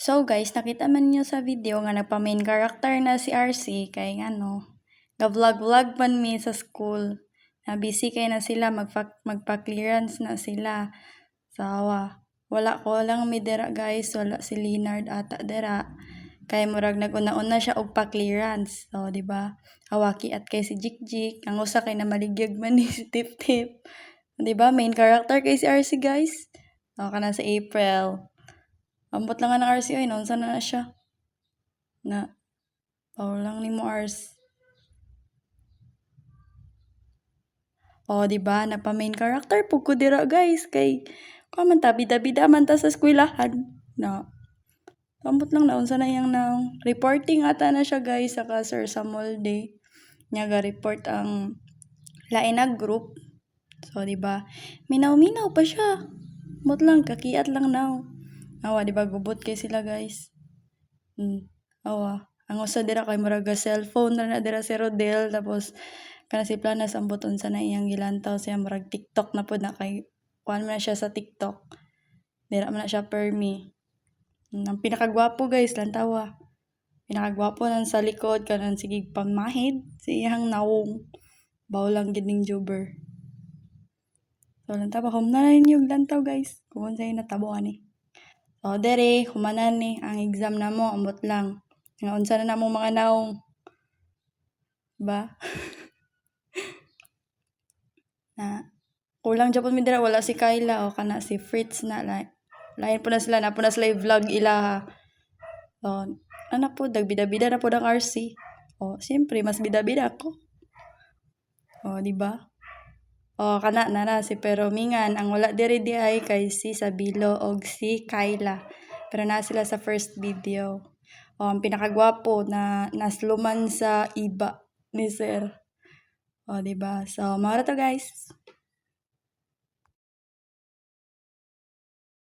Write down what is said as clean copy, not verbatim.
So guys, nakita man niyo sa video nga nagpa-main character na si RC kay ga-vlog-vlog man mi sa school. Na busy kay na sila, magpa-clearance na sila. Sawa. Wala ko lang mi dira guys, wala si Leonard ata dira. Kay murag naguna-una siya og pa-clearance. So, di ba? Awaki at kay si Jikjik, ang usa kay na maligyag man ni si Tip Tip. Di ba? Main character kay si RC guys. O, kana sa April. Ambot lang nga ng RC ay, naunsa na siya. Na, lang ni mo Rs. O, di ba? Napa-main character po ko dira guys. Kay, man ta, bida-bida man ta sa eskwelahan. Na, ambot lang naunsa na yang reporting ata na siya guys saka Sir Samuel Day. Nya ga-report ang lain na group. So, di ba? Minaw-minaw pa siya. Ambot lang, kakiat lang now. Awa, di ba? Gubot kay sila guys. Awa. Ang usa dira kay murag cellphone na dira si Rodel tapos kana si Planas ang buton sa na iyang gilantaw siya murag TikTok na pud na kay kuan man na siya sa TikTok. Dira man na siya permi. Ang pinakagwapo guys lantawa. Pinakagwapo nan sa likod kanan sige pamahid si iyang nawong. Baw lang gid ning Juber. So lantawa home na ninyo lantaw guys. Kung unsay natabuan ni. So dere humanan ni ang exam namo ambot lang. Nga unsa na namo mga naong ba? Na kulang jud mi dira wala si Kyla o kana si Fritz na lain po na sila na po na sila vlog ilaha. So ana po dagbida-bida na po ang RC. O siyempre mas bida-bida ako. O di ba? O kana na si Peromingan ang wala diri di ay kay si Sabilo og si Kyla. Pero na sila sa first video. O ang pinakagwapo na nasluman sa iba ni Sir. O di ba? So mao to guys.